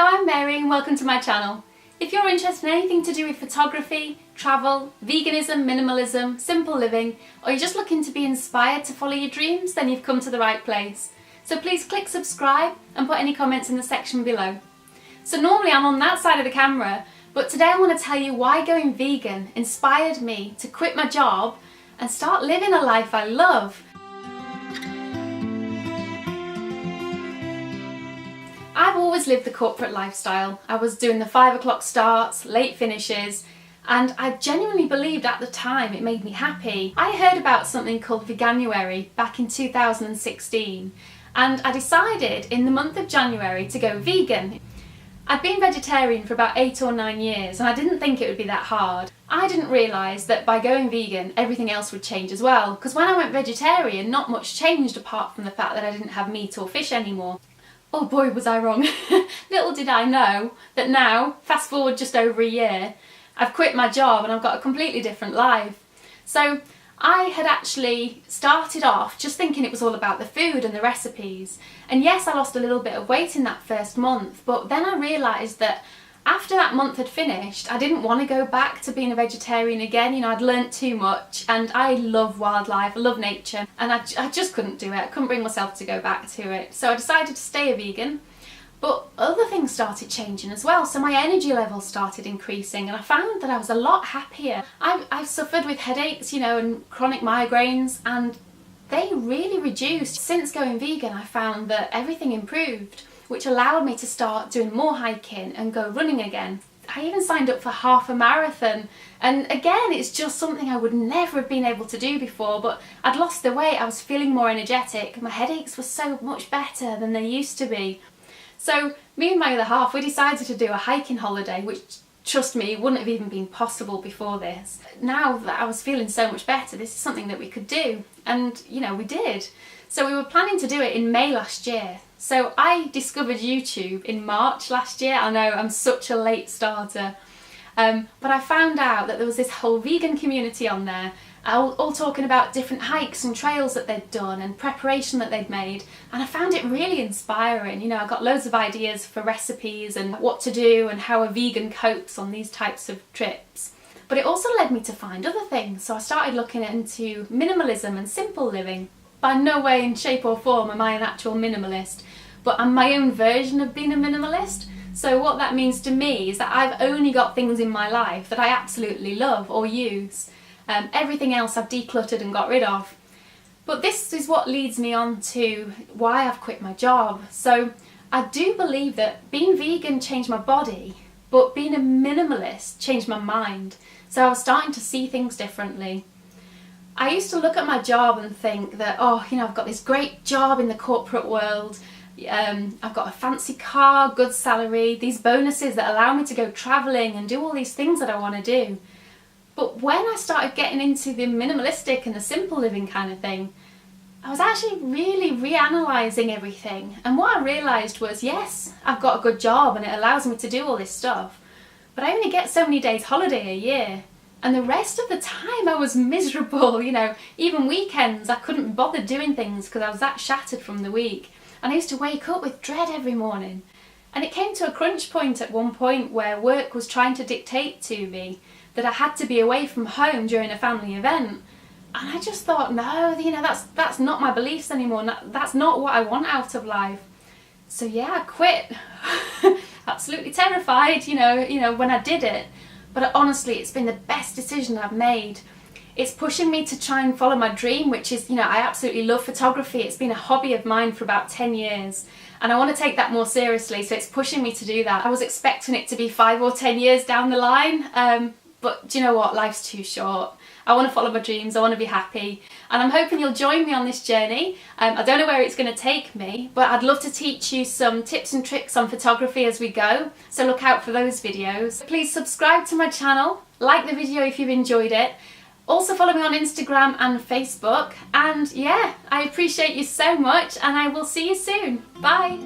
Hello, I'm Mary and welcome to my channel. If you're interested in anything to do with photography, travel, veganism, minimalism, simple living, or you're just looking to be inspired to follow your dreams, then you've come to the right place. So please click subscribe and put any comments in the section below. So normally I'm on that side of the camera, but today I want to tell you why going vegan inspired me to quit my job and start living a life I love. I've always lived the corporate lifestyle. I was doing the 5 o'clock starts, late finishes, and I genuinely believed at the time it made me happy. I heard about something called Veganuary back in 2016, and I decided in the month of January to go vegan. I'd been vegetarian for about 8 or 9 years and I didn't think it would be that hard. I didn't realise that by going vegan everything else would change as well, because when I went vegetarian not much changed apart from the fact that I didn't have meat or fish anymore. Oh boy, was I wrong. Little did I know that now, fast forward just over a year, I've quit my job and I've got a completely different life. So I had actually started off just thinking it was all about the food and the recipes. And yes, I lost a little bit of weight in that first month, but then I realised that after that month had finished, I didn't want to go back to being a vegetarian again. You know, I'd learnt too much and I love wildlife, I love nature, and I just couldn't do it. I couldn't bring myself to go back to it. So I decided to stay a vegan, but other things started changing as well. So my energy levels started increasing and I found that I was a lot happier. I've suffered with headaches, you know, and chronic migraines, and they really reduced. Since going vegan, I found that everything improved, which allowed me to start doing more hiking and go running again. I even signed up for half a marathon, and again it's just something I would never have been able to do before, but I'd lost the weight, I was feeling more energetic, my headaches were so much better than they used to be. So me and my other half, we decided to do a hiking holiday, which, trust me, wouldn't have even been possible before this. Now that I was feeling so much better, this is something that we could do, and you know, we did. So we were planning to do it in May last year. So I discovered YouTube in March last year. I know, I'm such a late starter. But I found out that there was this whole vegan community on there, all talking about different hikes and trails that they'd done and preparation that they'd made. And I found it really inspiring. You know, I got loads of ideas for recipes and what to do and how a vegan copes on these types of trips. But it also led me to find other things. So I started looking into minimalism and simple living. By no way in shape or form am I an actual minimalist, but I'm my own version of being a minimalist. So what that means to me is that I've only got things in my life that I absolutely love or use. Everything else I've decluttered and got rid of. But this is what leads me on to why I've quit my job. So I do believe that being vegan changed my body, but being a minimalist changed my mind. So I was starting to see things differently. I used to look at my job and think that, oh, you know, I've got this great job in the corporate world, I've got a fancy car, good salary, these bonuses that allow me to go travelling and do all these things that I want to do. But when I started getting into the minimalistic and the simple living kind of thing, I was actually really reanalyzing everything. And what I realised was, yes, I've got a good job and it allows me to do all this stuff, but I only get so many days holiday a year. And the rest of the time I was miserable, you know, even weekends I couldn't bother doing things because I was that shattered from the week. And I used to wake up with dread every morning. And it came to a crunch point at one point where work was trying to dictate to me that I had to be away from home during a family event. And I just thought, no, you know, that's not my beliefs anymore, that's not what I want out of life. So yeah, I quit. Absolutely terrified, you know, when I did it. But honestly, it's been the best decision I've made. It's pushing me to try and follow my dream, which is, you know, I absolutely love photography. It's been a hobby of mine for about 10 years. And I want to take that more seriously, so it's pushing me to do that. I was expecting it to be 5 or 10 years down the line, but do you know what? Life's too short. I want to follow my dreams, I want to be happy, and I'm hoping you'll join me on this journey. I don't know where it's going to take me, but I'd love to teach you some tips and tricks on photography as we go, so look out for those videos. Please subscribe to my channel, like the video if you've enjoyed it, also follow me on Instagram and Facebook, and yeah, I appreciate you so much and I will see you soon. Bye!